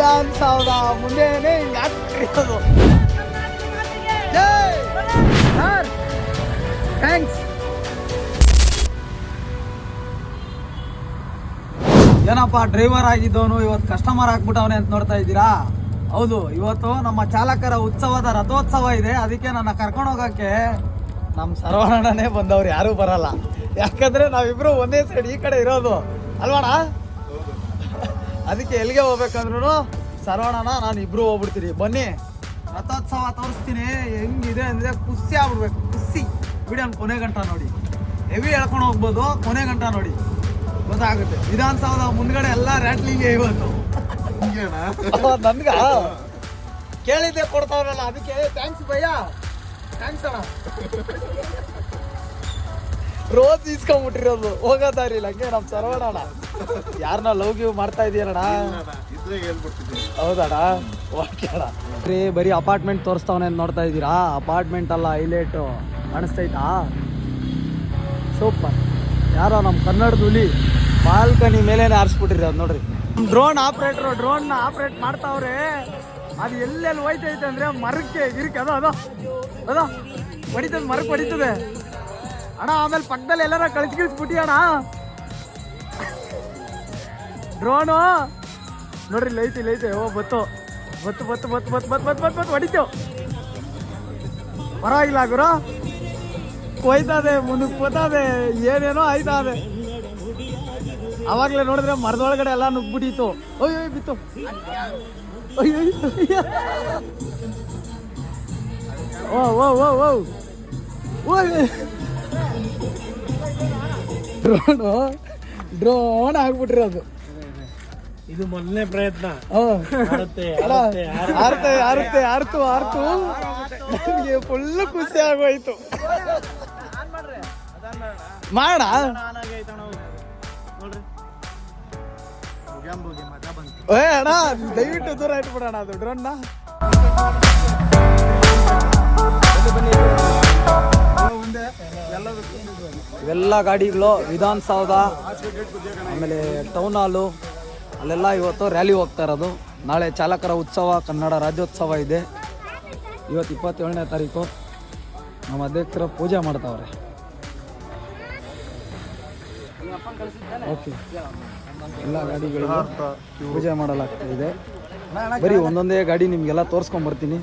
ವಿಧಾನಸೌಧ ಮುಂದೆನೇ ಹಿಂಗಾಗ್ತಿರೋದು. Sir thanks. ಏನಪ್ಪ ಡ್ರೈವರ್ ಆಗಿದ್ದವನು ಇವತ್ತು ಕಸ್ಟಮರ್ ಆಗ್ಬಿಟ್ಟವನೇ ಅಂತ ನೋಡ್ತಾ ಇದ್ದೀರಾ? ಹೌದು, ಇವತ್ತು ನಮ್ಮ ಚಾಲಕರ ಉತ್ಸವದ ರಥೋತ್ಸವ ಇದೆ. ಅದಕ್ಕೆ ನನ್ನ ಕರ್ಕೊಂಡು ಹೋಗೋಕ್ಕೆ ನಮ್ಮ ಸರ್ವಣ್ಣನೇ ಬಂದವ್ರು, ಯಾರೂ ಬರಲ್ಲ. ಯಾಕಂದ್ರೆ ನಾವಿಬ್ರು ಒಂದೇ ಸೈಡ್ ಈ ಕಡೆ ಇರೋದು ಅಲ್ವಾಣ. ಅದಕ್ಕೆ ಎಲ್ಲಿಗೆ ಹೋಗ್ಬೇಕಂದ್ರೂ ಸರ್ವಣ್ಣನ ನಾನು ಇಬ್ರು ಹೋಗ್ಬಿಡ್ತೀರಿ. ಬನ್ನಿ ರಥೋತ್ಸವ ತೋರಿಸ್ತೀನಿ ಹೆಂಗಿದೆ ಅಂದರೆ ಖುಷಿ ಆಗ್ಬಿಡ್ಬೇಕು. ಖುಷಿ ವಿಡಿಯೋನ ಕೊನೆ ಗಂಟ ನೋಡಿ, ಹೆವಿ ಹೇಳ್ಕೊಂಡು ಹೋಗ್ಬೋದು. ಕೊನೆ ಗಂಟ ನೋಡಿ ಗೊತ್ತಾಗುತ್ತೆ. ವಿಧಾನಸೌಧ ಮುಂದ್ಗಡೆ ಎಲ್ಲ ರ್ಯಾಟ್ಲಿಂಗ್ ಇವತ್ತು. ನನ್ಗ ಕೇಳಿದ್ದೆ ಕೊಡ್ತಾವ್ರಲ್ಲ, ಅದಕ್ಕೆ ಥ್ಯಾಂಕ್ಸ್ ಭಯ್ಯ, ಥ್ಯಾಂಕ್ಸ್ ಅಣ್ಣ. ರೋಜ್ ಇಸ್ಕೊಂಡ್ಬಿಟ್ಟಿರೋದು ಹೋಗೋ ದಾರಿಲ್ಲ. ಹಂಗೆ ನಮ್ಮ ಸರ್ವಣ್ಣ ಯಾರನ್ನ ಲವ್ ಗಿವ್ ಮಾಡ್ತಾ ಇದೀಯಣ್ಣ? ಹೌದಣ್ಣ, ಓಕೆ ಅಣ್ಣ. ಬರೀ ಅಪಾರ್ಟ್ಮೆಂಟ್ ತೋರಿಸ್ತಾವನೆ ಅಂತ ನೋಡ್ತಾ ಇದ್ದೀರಾ? ಅಪಾರ್ಟ್ಮೆಂಟ್ ಅಲ್ಲ, ಹೈಲೈಟು ಕಾಣಿಸ್ತೈತಾ? ಸೂಪರ್. ಯಾರೋ ನಮ್ಮ ಕನ್ನಡದ ಹುಲಿ ಬಾಲ್ಕನಿ ಮೇಲೇನೆ ಆರಿಸ್ಬಿಟ್ಟಿರೋದು ನೋಡ್ರಿ. ಡ್ರೋನ್ ಆಪ್ರೇಟ್ರು ಡ್ರೋನ್ನ ಆಪ್ರೇಟ್ ಮಾಡ್ತಾವ್ರೆ. ಅದು ಎಲ್ಲೆಲ್ಲಿ ಹೋಯ್ತೈತೆ ಅಂದರೆ ಮರಕ್ಕೆ ಗಿರಕ್ಕೆ ಅದೋ ಹೊಡಿತದೆ, ಮರಕ್ಕೆ ಹೊಡಿತದೆ ಅಣ್ಣ. ಆಮೇಲೆ ಪಕ್ಕದಲ್ಲಿ ಎಲ್ಲಾರ ಕಳಿಸ್ಬಿಟ್ಟಿ ಅಣ್ಣ ಡ್ರೋನು ನೋಡ್ರಿ. ಲೈತೆ ಓ ಬತ್ತು ಹೊಡಿತು. ಪರವಾಗಿಲ್ಲ ಗುರು, ಹೋಯ್ತದೆ ಮುಂದಕ್ಕೆ ಹೋತದೆ, ಏನೇನೋ ಆಯ್ತದೆ. ಅವಾಗಲೇ ನೋಡಿದ್ರೆ ಮರದೊಳಗಡೆ ಎಲ್ಲ ನುಗ್ಬಿಟ್ಟಿತ್ತು. ಅಯ್ಯೋ ಬಿತ್ತು, ಅಯ್ಯೋ ಓ ಡ್ರೋನ್ ಆಗ್ಬಿಟ್ಟಿರೋದು. ಇದು ಮೊದಲನೇ ಪ್ರಯತ್ನ. ಆರ್ತು ನನಗೆ ಫುಲ್ ಖುಷಿ ಆಗೋಯ್ತು. ಮಾಡ ಅಣ್ಣ, ದಯವಿಟ್ಟು ದೂರ ಇಟ್ಬಿಡೋಣ ಅದು ಡ್ರೋನ್ನ. ಇವೆಲ್ಲ ಗಾಡಿಗಳು ವಿಧಾನಸೌಧ ಆಮೇಲೆ ಟೌನ್ ಹಾಲು ಅಲ್ಲೆಲ್ಲ ಇವತ್ತು ರ್ಯಾಲಿ ಹೋಗ್ತಾ ಇರೋದು. ನಾಳೆ ಚಾಲಕರ ಉತ್ಸವ, ಕನ್ನಡ ರಾಜ್ಯೋತ್ಸವ ಇದೆ. ಇವತ್ತು 27ನೇ ತಾರೀಕು ನಮ್ಮ ಅಧ್ಯಕ್ಷರು ಪೂಜೆ ಮಾಡ್ತಾವ್ರೆ. ಓಕೆ, ಎಲ್ಲ ಗಾಡಿಗಳಿಗೂ ಪೂಜೆ ಮಾಡಲಾಗ್ತಾ ಇದೆ. ಬರೀ ಒಂದೊಂದೇ ಗಾಡಿ ನಿಮಗೆಲ್ಲ ತೋರಿಸ್ಕೊಂಬರ್ತೀನಿ.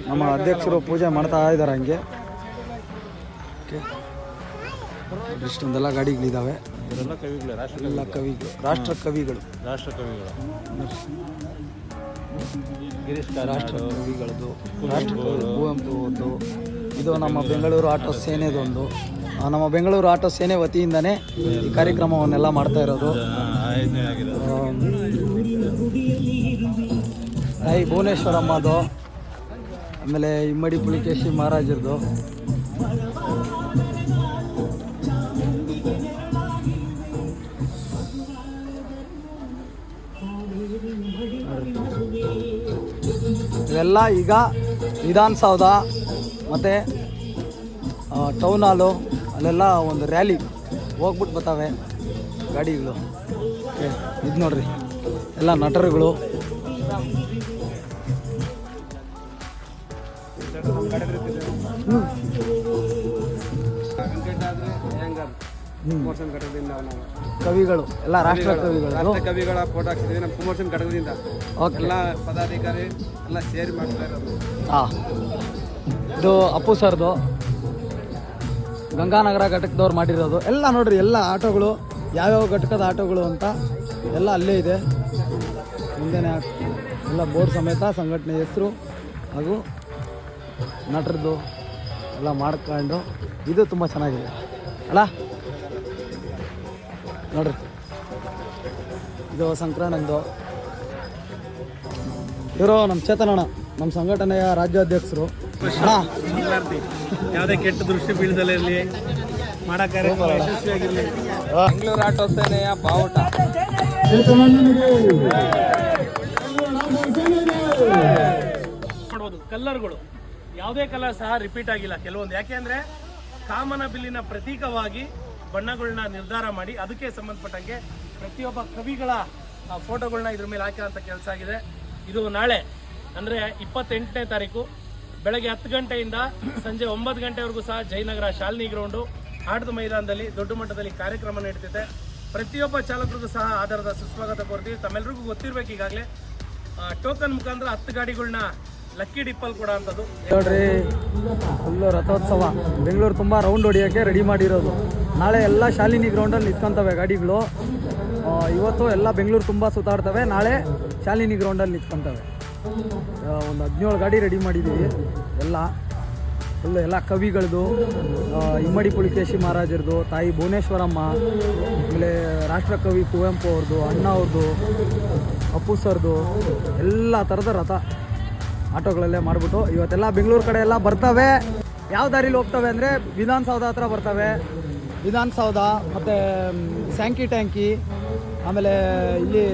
ನಮ್ಮ ಅಧ್ಯಕ್ಷರು ಪೂಜೆ ಮಾಡ್ತಾ ಇದ್ದಾರೆ ಹಂಗೆ. ಓಕೆ, ಇಷ್ಟೊಂದೆಲ್ಲ ಗಾಡಿಗಳಿದ್ದಾವೆ. ಎಲ್ಲ ಕವಿಗಳು, ರಾಷ್ಟ್ರ ಕವಿಗಳು ಕುವೆಂಪು. ಇದು ನಮ್ಮ ಬೆಂಗಳೂರು ಆಟೋ ಸೇನೆದೊಂದು. ನಮ್ಮ ಬೆಂಗಳೂರು ಆಟೋ ಸೇನೆ ವತಿಯಿಂದನೇ ಈ ಕಾರ್ಯಕ್ರಮವನ್ನೆಲ್ಲ ಮಾಡ್ತಾ ಇರೋದು. ಭುವನೇಶ್ವರಮ್ಮದು, ಆಮೇಲೆ ಇಮ್ಮಡಿ ಪುಲಿಕೇಶಿ ಮಹಾರಾಜರದು. ಇವೆಲ್ಲ ಈಗ ವಿಧಾನಸೌಧ ಮತ್ತು ಟೌನ್ ಹಾಲು ಅಲ್ಲೆಲ್ಲ ಒಂದು ರ್ಯಾಲಿ ಹೋಗ್ಬಿಟ್ಟು ಬರ್ತಾವೆ ಗಾಡಿಗಳು. ಇದು ನೋಡ್ರಿ, ಎಲ್ಲ ನಟರುಗಳು. ಕವಿಗಳು ಎಲ್ಲ ರಾಷ್ಟ್ರ ಕವಿಗಳ ಫೋಟೋ ಹಾಕ್ತಿದ್ದೀವಿ ನಮ್ಮ ಪ್ರಮೋಷನ್ ಘಟಕದಿಂದ. ಎಲ್ಲ ಪದಾಧಿಕಾರಿ ಎಲ್ಲ ಸೇರಿ ಮಾಡ್ತಾ ಇರೋದು. ಇದು ಅಪ್ಪು ಸರ್ದು ಗಂಗಾನಗರ ಘಟಕದವ್ರು ಮಾಡಿರೋದು. ಎಲ್ಲ ನೋಡ್ರಿ, ಎಲ್ಲ ಆಟೋಗಳು ಯಾವ್ಯಾವ ಘಟಕದ ಆಟೋಗಳು ಅಂತ ಎಲ್ಲ ಅಲ್ಲೇ ಇದೆ. ಮುಂದೆನೇ ಎಲ್ಲ ಬೋರ್ಡ್ ಸಮೇತ ಸಂಘಟನೆ ಹೆಸರು ಹಾಗೂ ನಟರದ್ದು ಎಲ್ಲ ಮಾಡ್ಕೊಂಡು. ಇದು ತುಂಬ ಚೆನ್ನಾಗಿದೆ ಅಲ್ಲ ನೋಡ್ರಿ. ಇದು ಸಂಕ್ರಾಂತಿಂದು. ಇವರು ನಮ್ಮ ಚೇತನಣ್ಣ, ನಮ್ಮ ಸಂಘಟನೆಯ ರಾಜ್ಯಾಧ್ಯಕ್ಷರು. ಯಾವುದೇ ಕೆಟ್ಟ ದೃಷ್ಟಿ ಬೀಳದಲ್ಲಿರಲಿ, ಮಾಡೋ ಕಾರ್ಯಕ್ರಮ ಯಶಸ್ವಿಯಾಗಿರಲಿ. ಬೆಂಗಳೂರು ಆಟೋ ಸೇನೆಯ ಬಾವುಟ. ನೋಡ್ಬೋದು ಕಲರ್ಗಳು, ಯಾವುದೇ ಕಲರ್ ಸಹ ರಿಪೀಟ್ ಆಗಿಲ್ಲ ಕೆಲವೊಂದು. ಯಾಕೆ ಅಂದರೆ ಕಾಮನ ಬಿಲ್ಲಿನ ಪ್ರತೀಕವಾಗಿ ಬಣ್ಣಗಳನ್ನ ನಿರ್ಧಾರ ಮಾಡಿ ಅದಕ್ಕೆ ಸಂಬಂಧಪಟ್ಟಂಗೆ ಪ್ರತಿಯೊಬ್ಬ ಕವಿಗಳ ಫೋಟೋಗಳನ್ನ ಇದ್ರ ಮೇಲೆ ಹಾಕಿರೋಂಥ ಕೆಲಸ ಆಗಿದೆ. ಇದು ನಾಳೆ ಅಂದರೆ 28ನೇ ತಾರೀಕು ಬೆಳಗ್ಗೆ 10 ಗಂಟೆಯಿಂದ ಸಂಜೆ 9 ಗಂಟೆವರೆಗೂ ಸಹ ಜಯನಗರ ಶಾಲಿನಿ ಗ್ರೌಂಡು ಆಟದ ಮೈದಾನದಲ್ಲಿ ದೊಡ್ಡ ಮಟ್ಟದಲ್ಲಿ ಕಾರ್ಯಕ್ರಮ ನಡೀತಿದೆ. ಪ್ರತಿಯೊಬ್ಬ ಚಾಲಕರಿಗೂ ಸಹ ಆಧಾರದ ಸುಸ್ವಾಗತ ಕೋರ್ತೀವಿ. ತಮ್ಮೆಲ್ಲರಿಗೂ ಗೊತ್ತಿರಬೇಕು, ಈಗಾಗಲೇ ಟೋಕನ್ ಮುಖಾಂತರ 10 ಗಾಡಿಗಳನ್ನ ಲಕ್ಕಿ ಡಿಪ್ಪಲ್ ಕೊಡೋ ಅಂಥದ್ದು. ನೋಡ್ರಿ, ಫುಲ್ಲು ರಥೋತ್ಸವ ಬೆಂಗಳೂರು ತುಂಬ ರೌಂಡ್ ಹೊಡಿಯೋಕ್ಕೆ ರೆಡಿ ಮಾಡಿರೋದು. ನಾಳೆ ಎಲ್ಲ ಶಾಲಿನಿ ಗ್ರೌಂಡಲ್ಲಿ ನಿಂತ್ಕೊಂತವೆ ಗಾಡಿಗಳು. ಇವತ್ತು ಎಲ್ಲ ಬೆಂಗಳೂರು ತುಂಬ ಸುತ್ತಾಡ್ತವೆ, ನಾಳೆ ಶಾಲಿನಿ ಗ್ರೌಂಡಲ್ಲಿ ನಿಂತ್ಕೊಂತವೆ. ಒಂದು 17 ಗಾಡಿ ರೆಡಿ ಮಾಡಿದ್ದೀವಿ. ಎಲ್ಲ ಫುಲ್ಲು ಎಲ್ಲ ಕವಿಗಳದು, ಇಮ್ಮಡಿ ಪುಲಿಕೇಶಿ ಮಹಾರಾಜರದು, ತಾಯಿ ಭುವನೇಶ್ವರಮ್ಮ, ಆಮೇಲೆ ರಾಷ್ಟ್ರಕವಿ ಕುವೆಂಪು ಅವ್ರದ್ದು, ಅಣ್ಣ ಅವ್ರದ್ದು, ಅಪ್ಪು ಸರ್ದು, ಎಲ್ಲ ಥರದ ರಥ ಆಟೋಗಳಲ್ಲೇ ಮಾಡಿಬಿಟ್ಟು ಇವತ್ತೆಲ್ಲ ಬೆಂಗಳೂರು ಕಡೆ ಎಲ್ಲ ಬರ್ತವೆ. ಯಾವ ದಾರಿಲಿ ಹೋಗ್ತವೆ ಅಂದರೆ ವಿಧಾನಸೌಧ ಹತ್ರ ಬರ್ತವೆ. ವಿಧಾನಸೌಧ ಮತ್ತು ಸ್ಯಾಂಕಿ ಟ್ಯಾಂಕಿ, ಆಮೇಲೆ ಇಲ್ಲಿ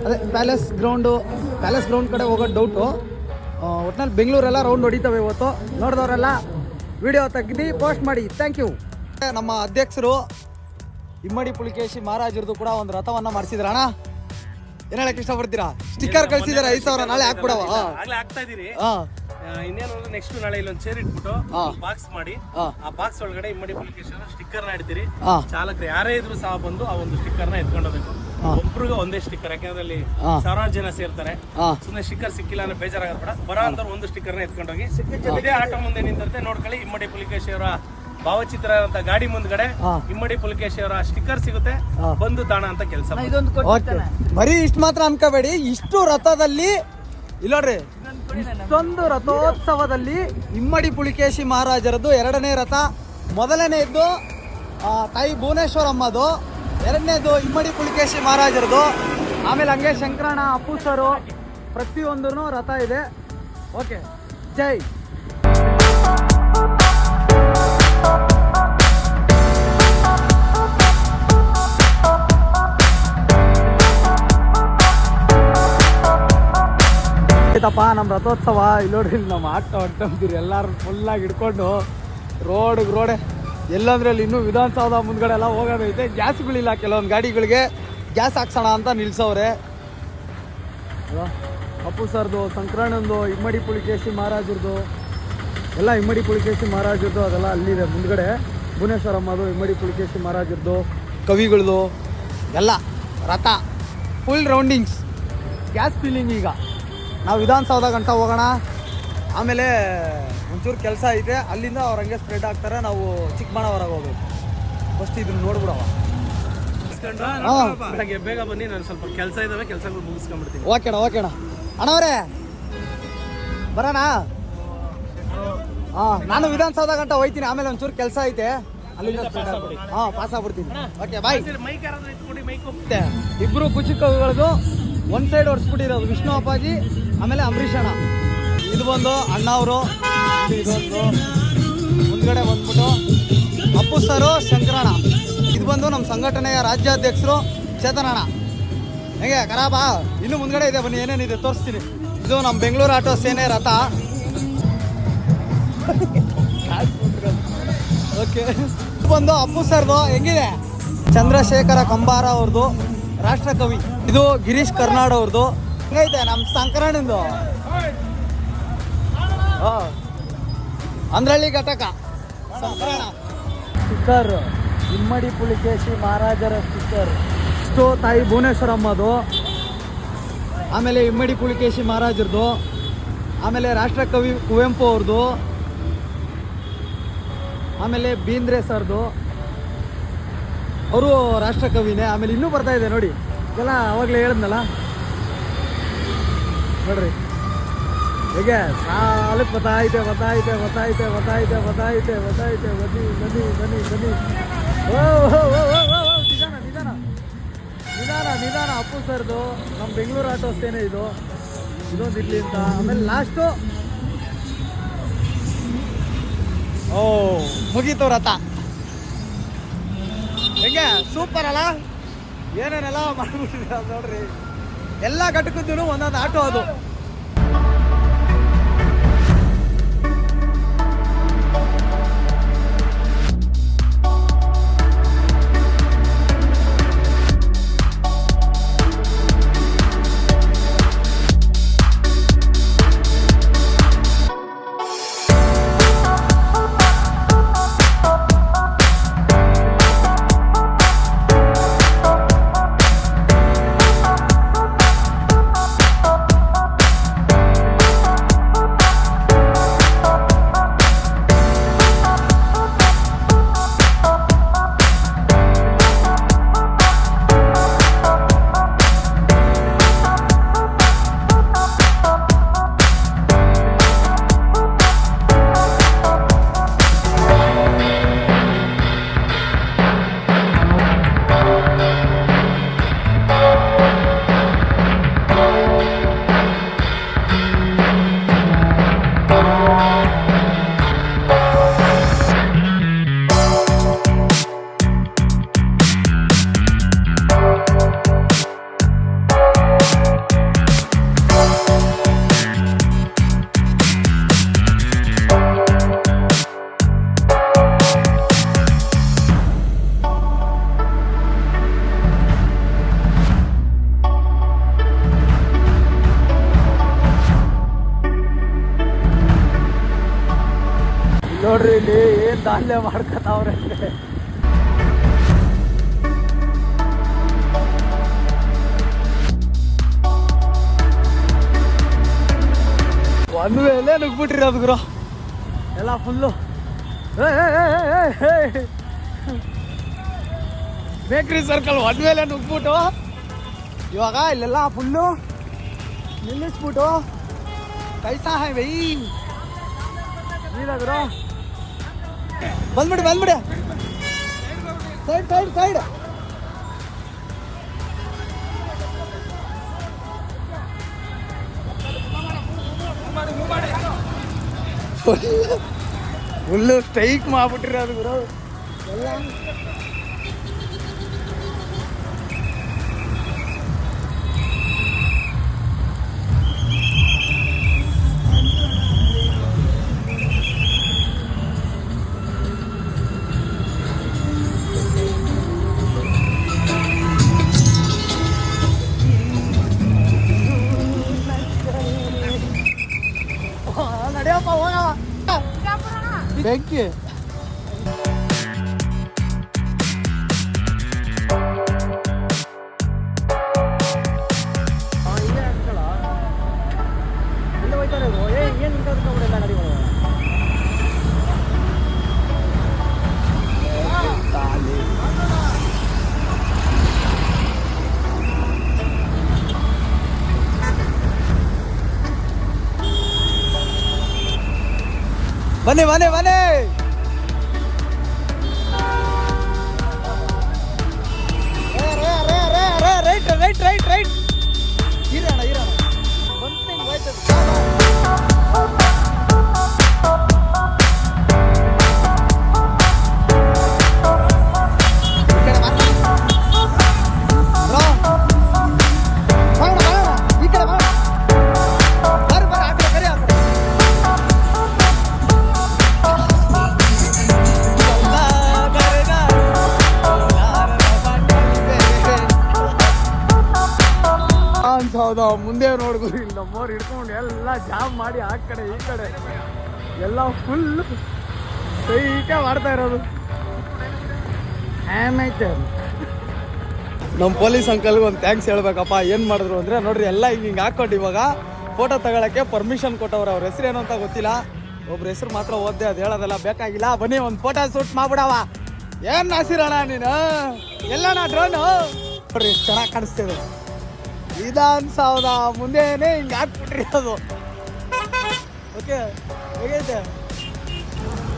ಅದೇ ಪ್ಯಾಲೇಸ್ ಗ್ರೌಂಡ್ ಕಡೆ ಹೋಗೋದು ಡೌಟು. ಒಟ್ಟಿನಲ್ಲಿ ಬೆಂಗಳೂರೆಲ್ಲ ರೌಂಡ್ ಹೊಡಿತವೆ ಇವತ್ತು. ನೋಡಿದವರೆಲ್ಲ ವಿಡಿಯೋ ತೆಗ್ದು ಪೋಸ್ಟ್ ಮಾಡಿ. Thank you. ನಮ್ಮ ಅಧ್ಯಕ್ಷರು ಇಮ್ಮಡಿ ಪುಲಿಕೇಶಿ ಮಹಾರಾಜರದು ಕೂಡ ಒಂದು ರಥವನ್ನು ಮಾಡಿಸಿದ್ರ ಅಣ್ಣ. ಏನು ಹೇಳಕ್ಕೆ ಇಷ್ಟಪಡ್ತೀರಾ? ಸ್ಟಿಕ್ಕರ್ ಕಳಿಸಿದಾರೆ 5,000, ನಾಳೆ ಹಾಕ್ಬಿಡವ. ಆಗ್ಲೇ ಆಗ್ತಾ ಇದೀರಿ. ಇನ್ನೇನು ನೆಕ್ಸ್ಟ್ ನಾಳೆ ಇಲ್ಲೊಂದು ಚೇರ್ ಇಟ್ಬಿಟ್ಟು ಬಾಕ್ಸ್ ಮಾಡಿ ಆ ಬಾಕ್ಸ್ ಒಳಗಡೆ ಇಮ್ಮಡಿ ಪುಲಿಕೇಶಿ ಸ್ಟಿಕ್ಕರ್ ನ ಇಡ್ತೀರಿ. ಚಾಲಕರು ಯಾರೇ ಇದ್ರು ಸಹ ಬಂದು ಆ ಒಂದು ಸ್ಟಿಕ್ಕರ್ ನ ಎತ್ಕೊಂಡೋಗ್ಬೇಕು. ಒಬ್ರಿಗೆ ಒಂದೇ ಸ್ಟಿಕ್ಕರ್, ಯಾಕಂದ್ರೆ ಅಲ್ಲಿ ಸಾವಿರಾರು ಜನ ಸೇರ್ತಾರೆ. ಸುಮ್ಮನೆ ಸ್ಟಿಕ್ಕರ್ ಸಿಕ್ಕಿಲ್ಲ ಅಂದ್ರೆ ಬೇಜಾರಾಗಬೇಡ, ಬರೋ ಅಂತ ಒಂದು ಸ್ಟಿಕ್ಕರ್ ನ ಎತ್ಕೊಂಡೋಗಿ ಇದೇ ಆಟೋ ಮುಂದೆ ನಿಂತಿರುತ್ತೆ ನೋಡ್ಕೊಳ್ಳಿ. ಇಮ್ಮಡಿ ಪುಲಿಕೇಶಿ ಅವರ ಭಾವಚಿತ್ರ ಅಂತ ಗಾಡಿ ಮುಂದ್ಗಡೆ ಇಮ್ಮಡಿ ಪುಲಿಕೇಶಿ ಅವರ ಸ್ಟಿಕ್ಕರ್ ಸಿಗುತ್ತೆ, ಬಂದು ತಾಣ ಅಂತ ಕೆಲಸ. ಬರೀ ಇಷ್ಟು ಮಾತ್ರ ಅನ್ಕೋಬೇಡಿ, ಇಷ್ಟು ರಥದಲ್ಲಿ ಇಲ್ಲೋಡ್ರಿ, ಇಷ್ಟೊಂದು ರಥೋತ್ಸವದಲ್ಲಿ ಇಮ್ಮಡಿ ಪುಲಿಕೇಶಿ ಮಹಾರಾಜರದ್ದು 2ನೇ ರಥ. ಮೊದಲನೇದ್ದು ತಾಯಿ ಭುವನೇಶ್ವರಮ್ಮದು, 2ನೇದು ಇಮ್ಮಡಿ ಪುಲಿಕೇಶಿ ಮಹಾರಾಜರದು, ಆಮೇಲೆ ಹಂಗೆ ಶಂಕರಣ್ಣ, ಅಪ್ಪು ಸರು, ಪ್ರತಿಯೊಂದೂ ರಥ ಇದೆ. ಓಕೆ, ಜೈ. ಆಯ್ತಪ್ಪ, ನಮ್ಮ ರಥೋತ್ಸವ ಇಲ್ಲಿ ನೋಡ್ರಿ. ನಮ್ಮ ಆಟೋ ಹೊಂಟಂತೀರಿ ಎಲ್ಲರೂ ಫುಲ್ಲಾಗಿ ಹಿಡ್ಕೊಂಡು ರೋಡೆ ಎಲ್ಲಂದ್ರೆ ಅಲ್ಲಿ ಇನ್ನೂ ವಿಧಾನಸೌಧ ಮುಂದ್ಗಡೆ ಎಲ್ಲ ಹೋಗೋದೈತೆ. ಗ್ಯಾಸ್ಗಳಿಲ್ಲ, ಕೆಲವೊಂದು ಗಾಡಿಗಳಿಗೆ ಗ್ಯಾಸ್ ಹಾಕ್ಸೋಣ ಅಂತ ನಿಲ್ಸವ್ರೆ. ಅಪ್ಪು ಸರ್ದು, ಸಂಕ್ರಣ್ಣಂದು, ಇಮ್ಮಡಿ ಪುಲಿಕೇಶಿ ಮಹಾರಾಜರದು ಎಲ್ಲ, ಇಮ್ಮಡಿ ಪುಲಿಕೇಶಿ ಮಹಾರಾಜರದು ಅದೆಲ್ಲ ಅಲ್ಲಿದೆ ಮುಂದ್ಗಡೆ. ಭುವನೇಶ್ವರಮ್ಮದು, ಇಮ್ಮಡಿ ಪುಲಿಕೇಶಿ ಮಹಾರಾಜರದು, ಕವಿಗಳದು ಎಲ್ಲ ರಥ ಫುಲ್ ರೌಂಡಿಂಗ್ಸ್, ಗ್ಯಾಸ್ ಫೀಲಿಂಗ್. ಈಗ ನಾವು ವಿಧಾನಸೌಧ ಗಂಟ ಹೋಗೋಣ, ಆಮೇಲೆ ಒಂಚೂರು ಕೆಲಸ ಐತೆ, ಅಲ್ಲಿಂದ ಅವ್ರು ಹಂಗೆ ಸ್ಪ್ರೆಡ್ ಆಗ್ತಾರೆ. ನಾವು ಚಿಕ್ಕಬಳ್ಳಾಪುರಕ್ಕೆ ಹೋಗ್ಬೇಕು. ಫಸ್ಟ್ ಇದನ್ನ ನೋಡ್ಬಿಡವ. ಬೇಗ ಬನ್ನಿ, ನಾನು ಸ್ವಲ್ಪ ಕೆಲಸ ಇದಾವೆ, ಕೆಲಸಗಳು ಮುಗಿಸ್ಕೊಂಡ್ಬಿಡ್ತೀನಿ. ಓಕೆಣ್ಣ ಅಣ್ಣವ್ರೆ ಬರೋಣ. ನಾನು ವಿಧಾನಸೌಧ ಗಂಟ ಹೋಗ್ತೀನಿ, ಆಮೇಲೆ ಒಂಚೂರು ಕೆಲಸ ಐತೆ, ಅಲ್ಲಿಂದ ಪಾಸ್ ಆಗ್ಬಿಡ್ತೀನಿ. ಓಕೆ, ಬಾಯ್. ಇಬ್ರು ಕುಚಿಕಗಳದು ಒಂದು ಸೈಡ್ ಹೊಡ್ಸ್ಬಿಟ್ಟಿರೋದು ವಿಷ್ಣು ಅಪ್ಪಾಜಿ, ಆಮೇಲೆ ಅಂಬರೀಷ್ ಅಣ್ಣ. ಇದು ಬಂದು ಅಣ್ಣ ಅವರು, ಇದೊಂದು ಮುಂದ್ಗಡೆ ಬಂದ್ಬಿಟ್ಟು ಅಪ್ಪು ಸರು, ಶಂಕರಣ್ಣ. ಇದು ಬಂದು ನಮ್ಮ ಸಂಘಟನೆಯ ರಾಜ್ಯಾಧ್ಯಕ್ಷರು ಚೇತನಣ್ಣ. ಹೇಗೆ ಖರಾಬ? ಇನ್ನು ಮುಂದ್ಗಡೆ ಇದೆ, ಬನ್ನಿ ಏನೇನಿದೆ ತೋರಿಸ್ತೀನಿ. ಇದು ನಮ್ಮ ಬೆಂಗಳೂರು ಆಟೋ ಸೇನೆ ರಥ. ಓಕೆ, ಇದು ಬಂದು ಅಪ್ಪು ಸರ್ದು. ಹೆಂಗಿದೆ? ಚಂದ್ರಶೇಖರ ಕಂಬಾರ ಅವ್ರದ್ದು, ರಾಷ್ಟ್ರಕವಿ. ಇದು ಗಿರೀಶ್ ಕರ್ನಾಡ್ ಅವ್ರದ್ದು. ಹೆಂಗೈತೆ ನಮ್ಮ ಸಂಕ್ರಣ್ಣಂದು? ಅಂದ್ರಳ್ಳಿ ಘಟಕ ಸಂಕ್ರಣ. ಸ್ಟಿಕ್ಕರ್ ಇಮ್ಮಡಿ ಪುಲಿಕೇಶಿ ಮಹಾರಾಜರ ಸ್ಟಿಕ್ಕರ್. ಇಷ್ಟು ತಾಯಿ ಭುವನೇಶ್ವರಮ್ಮದು, ಆಮೇಲೆ ಇಮ್ಮಡಿ ಪುಲಿಕೇಶಿ ಮಹಾರಾಜರದು, ಆಮೇಲೆ ರಾಷ್ಟ್ರಕವಿ ಕುವೆಂಪು ಅವ್ರದ್ದು, ಆಮೇಲೆ ಬೇಂದ್ರೆ ಸರ್ದು, ಅವರು ರಾಷ್ಟ್ರಕವಿನೇ. ಆಮೇಲೆ ಇನ್ನೂ ಬರ್ತಾ ಇದೆ ನೋಡಿ, ಇದೆಲ್ಲ ಅವಾಗಲೇ ಹೇಳಿದ್ನಲ್ಲ ನೋಡ್ರಿ. ಹೇಗೆ ಸಾಲಕ್ಕೆ ಬತ್ತಾಯ್ತೆ. ಬನ್ನಿ. ನಿಧಾನ. ಅಪ್ಪು ಸರ್ದು, ನಮ್ಮ ಬೆಂಗಳೂರು ಆಟೋ ಸೇನೆ ಇದು. ಇದೊಂದು ಇಡ್ಲಿ ಅಂತ. ಆಮೇಲೆ ಲಾಸ್ಟು ಮುಗೀತು ರಥ. ಹೆಂಗೆ ಸೂಪರ್ ಅಲ್ಲ? ಏನೇನೆಲ್ಲ ಮಾಡ್ಬಿಟ್ಟಿದೆ ನೋಡ್ರಿ. ಎಲ್ಲ ಘಟಕದ್ದು ಒಂದೊಂದು ಆಟೋ ಅದು. ದಾಂಧಲೆ ಮಾಡ್ಕೊತಾವ್ರೆ. ಒನ್ ವೇಲೇ ನುಗ್ಬಿಟ್ಟಿರೋದು ಗುರು ಎಲ್ಲ ಫುಲ್ಲು. ಬೇಕ್ರಿ ಸರ್ಕಲ್ ಒನ್ ವೇಲೇ ನುಗ್ಬಿಟ್ಟು ಇವಾಗ ಇಲ್ಲೆಲ್ಲ ಫುಲ್ಲು ನಿಲ್ಲಿಸ್ಬಿಟ್ಟು ಕೈಸಾ ಹೈ ಬೈ ನೀರಾದ್ರು ಬಂದ್ಬಿಡಿ ಬಂದ್ಬಿಡಿ side side side. Full strike ಮಾಡ್ಬಿಟ್ಟಿರೋದು ಗುರು ಎಲ್ಲ. ನಡೆಯಪ್ಪ ಹೋಗವ ಬೆಂಕಿ. ಎಲ್ಲ ಹೋಯ್ತಾರೆ ಏನು ಇಂಥವ್ರೆಲ್ಲ ನಡಿ ಬನ್ನಿ ಬನ್ನಿ ಬನ್ನಿ. ರೈಟ್ ರೈಟ್ ರೈಟ್ ರೈಟ್ ಇರೋಣ ಇರೋಣ ಬಂತಿಂಗ್ ಹೋಯ್ತು. ಹೌದಾ ಮುಂದೆ ನೋಡ್ಬೋದು ಇಲ್ಲಿ ನಮ್ಮವ್ರು ಹಿಡ್ಕೊಂಡು ಎಲ್ಲ ಜಾಮ್ ಮಾಡಿ ಆ ಕಡೆ ಈ ಕಡೆ ಎಲ್ಲ ಫುಲ್ ಸೈಕ ಮಾಡ್ತಾ ಇರೋದು. ಏನಾಯ್ತು ನಮ್ಮ ಪೊಲೀಸ್ ಅಂಕಲ್ಗೆ ಒಂದು ಥ್ಯಾಂಕ್ಸ್ ಹೇಳ್ಬೇಕಪ್ಪ. ಏನು ಮಾಡಿದ್ರು ಅಂದರೆ ನೋಡ್ರಿ ಎಲ್ಲ ಹಿಂಗೆ ಹಾಕ್ಕೊಂಡು ಇವಾಗ ಫೋಟೋ ತಗೊಳಕ್ಕೆ ಪರ್ಮಿಷನ್ ಕೊಟ್ಟವ್ರು. ಅವ್ರ ಹೆಸರು ಏನು ಅಂತ ಗೊತ್ತಿಲ್ಲ, ಒಬ್ರ ಹೆಸರು ಮಾತ್ರ ಓದ್ದೆ, ಅದು ಹೇಳೋದೆಲ್ಲ ಬೇಕಾಗಿಲ್ಲ. ಬನ್ನಿ ಒಂದು ಫೋಟೋ ಶೂಟ್ ಮಾಡ್ಬಿಡವ. ಏನು ನಾಸಿರೋಣ ನೀನು ಎಲ್ಲಣ್ಣ ಡ್ರೋನು ನೋಡ್ರಿ ಎಷ್ಟು ಚೆನ್ನಾಗಿ ಕಾಣಿಸ್ತಿದೆ. ವಿಧಾನಸೌಧ ಮುಂದೆನೇ ಹಿಂಗೆ ಹಾಕ್ಬಿಟ್ಟಿರೋದು. ಓಕೆ ಹೇಗೈತೆ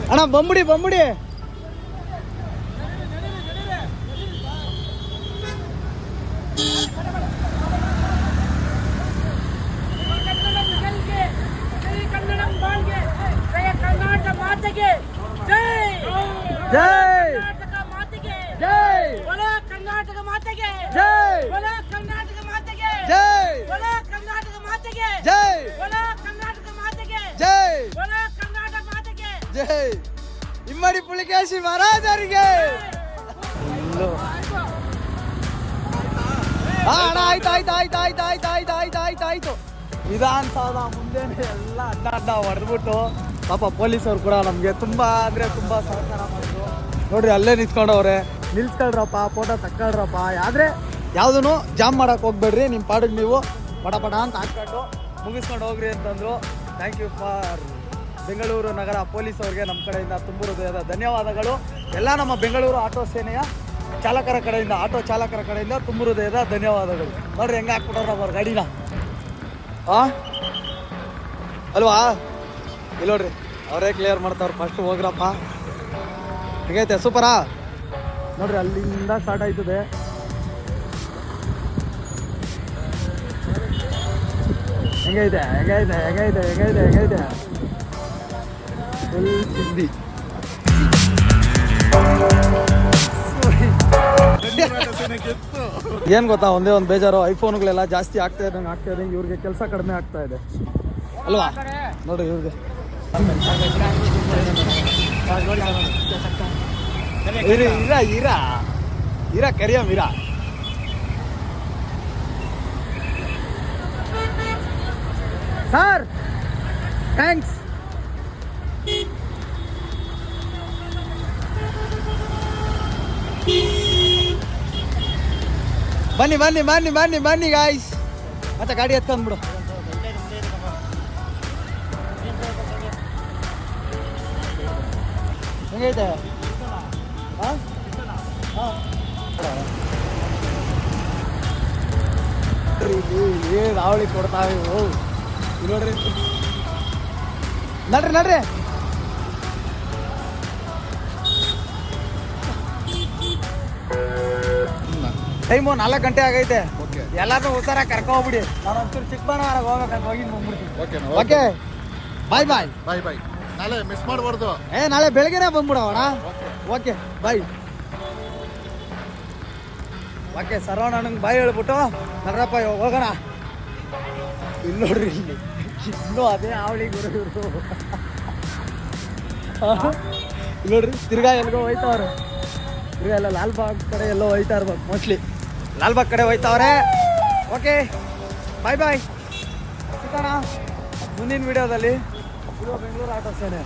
ಅಣ್ಣ? ಬಂಬಿಡಿ ಬಂಬಿಡಿ. ಜೈ ಜೈ बोलो कर्नाटक माता के ಜೈ बोलो कर्नाटक माता के ಜೈ बोलो कर्नाटक माता के ಜೈ बोलो कर्नाटक माता के ಜೈ बोलो कर्नाटक माता के ಜೈ ಇಮ್ಮಡಿ ಪುಲಿಕೇಶಿ ಮಹಾರಾಜರಿಗೆ. ಅಣ್ಣ ಆಯ್ತು ಆಯ್ತು ಆಯ್ತು ಆಯ್ತು ಆಯ್ತು ಆಯ್ತು ಆಯ್ತು ಆಯ್ತು ಆಯ್ತು. ವಿಧಾನಸೌಧ ಮುಂದೆನೆ ಎಲ್ಲ ಅಡ್ಡ ಅಡ್ಡ ಹೊಡೆದ್ಬಿಟ್ಟು ಪಾಪ ಪೊಲೀಸರು ಕೂಡ ನಮಗೆ ತುಂಬ ಅಂದರೆ ತುಂಬ ಸಹಕಾರ ಮಾಡಿದ್ರು. ನೋಡ್ರಿ ಅಲ್ಲೇ ನಿಂತ್ಕೊಂಡವ್ರೆ. ನಿಲ್ಸ್ಕೊಳ್ರಪ್ಪ, ಫೋಟೋ ತಕ್ಕೊಳ್ರಪ್ಪ. ಆದರೆ ಯಾವುದೂ ಜಾಮ್ ಮಾಡಕ್ಕೆ ಹೋಗ್ಬೇಡ್ರಿ, ನಿಮ್ಮ ಪಾಡಿಗೆ ನೀವು ಪಟ ಪಟ ಅಂತ ಹಾಕ್ಕೊಂಡು ಮುಗಿಸ್ಕೊಂಡು ಹೋಗ್ರಿ ಅಂತಂದರು. ಥ್ಯಾಂಕ್ ಯು ಫಾರ್ ಬೆಂಗಳೂರು ನಗರ ಪೊಲೀಸ್ ಅವ್ರಿಗೆ ನಮ್ಮ ಕಡೆಯಿಂದ ತುಂಬ ಹೃದಯದ ಧನ್ಯವಾದಗಳು. ಎಲ್ಲ ನಮ್ಮ ಬೆಂಗಳೂರು ಆಟೋ ಸೇನೆಯ ಚಾಲಕರ ಕಡೆಯಿಂದ, ಆಟೋ ಚಾಲಕರ ಕಡೆಯಿಂದ ತುಂಬ ಹೃದಯದ ಧನ್ಯವಾದಗಳು. ನೋಡ್ರಿ ಹೆಂಗೆ ಹಾಕ್ಬಿಟ್ಟಾರ ಅವ್ರ ಗಾಡಿನ. ಅಲ್ವಾ? ಇಲ್ಲಿ ನೋಡ್ರಿ ಅವರೇ ಕ್ಲಿಯರ್ ಮಾಡ್ತಾವ್ರು. ಫಸ್ಟ್ ಹೋಗ್ರಪ್ಪ. ಹೇಗೈತೆ? ಸೂಪರಾ? ನೋಡ್ರಿ ಅಲ್ಲಿಂದ ಸ್ಟಾರ್ಟ್ ಆಯ್ತದೆ. ಹೆಂಗೈತೆ ಹೆಂಗೈತೆ ಹೆಂಗೈತೆ ಹೆಂಗೈತೆ ಹೆಂಗೈತೆ ಫುಲ್ ಹಿಂದಿ. ಏನು ಗೊತ್ತಾ, ಒಂದೇ ಒಂದು ಬೇಜಾರು, ಐಫೋನ್ಗಳೆಲ್ಲ ಜಾಸ್ತಿ ಆಗ್ತಾ ಇದ್ದಂಗೆ ಇವ್ರಿಗೆ ಕೆಲಸ ಕಡಿಮೆ ಆಗ್ತಾ ಇದೆ ಅಲ್ವಾ? ನೋಡ್ರಿ ಇವ್ರಿಗೆ ಇರಾ ಕರಿಯಂ ಇರಾ. Sir thanks. ಬನ್ನಿ ಬನ್ನಿ ಬನ್ನಿ ಬನ್ನಿ ಬನ್ನಿ ಗಾಯ್ಸ್. ಮತ್ತೆ ಗಾಡಿ ಎತ್ಕೊಂಡ್ಬಿಡು. ಹೆಂಗೈತೆ? ಹಾಂ ಹಾಂ ಏನು ಅವಳಿ ಕೊಡ್ತಾವೆ ಇವು. ಇಲ್ಲಿ ನೋಡ್ರಿ ನಡ್ರಿ ನಡ್ರಿ. ಟೈಮು 4 ಗಂಟೆ ಆಗೈತೆ. ಎಲ್ಲಾರು ಹುಷಾರ ಕರ್ಕೊಂಡ್ಬಿಡಿ. ನಾನು ಒಂಚೂರು ಚಿಕ್ಕಬಳ್ಳಾಪುರ ಹೋಗ್ಬೇಕಂತ ಹೋಗಿ ಬಂದ್ಬಿಡ್ತೀನಿ. Okay bye bye bye bye. ನಾಳೆ ಮಿಸ್ ಮಾಡಬಾರ್ದು. ನಾಳೆ ಬೆಳಗ್ಗೆನೇ ಬಂದ್ಬಿಡೋಣ. Okay bye. ಓಕೆ ಸರವಣ ನಂಗೆ ಬಾಯ್ ಹೇಳ್ಬಿಟ್ಟು ನಡ್ರಪ್ಪ ಇವಾಗ ಹೋಗೋಣ. ಇಲ್ಲಿ ನೋಡ್ರಿ ಇಲ್ಲಿ ಇನ್ನೂ ಅದೇ ಅವಳಿ ಗುರು ಇವರು. ಇಲ್ಲಿ ನೋಡ್ರಿ ತಿರ್ಗಾ ಎಲ್ಗೋ ಹೋಯ್ತವ್ರು. ತಿರ್ಗಾ ಎಲ್ಲ ಲಾಲ್ಬಾಗ್ ಕಡೆ ಎಲ್ಲೋ ಹೋಯ್ತಾ ಇರ್ಬೇಕು ಮೋಸ್ಟ್ಲಿ. ಲಾಲ್ಬಾಗ್ ಕಡೆ ಹೋಯ್ತವ್ರೆ. ಓಕೆ ಬಾಯ್ ಬಾಯ್. ಸಿಗೋಣ ಮುಂದಿನ ವಿಡಿಯೋದಲ್ಲಿ. ಬೆಂಗಳೂರು ಆಟೋ ಸೇನೆ.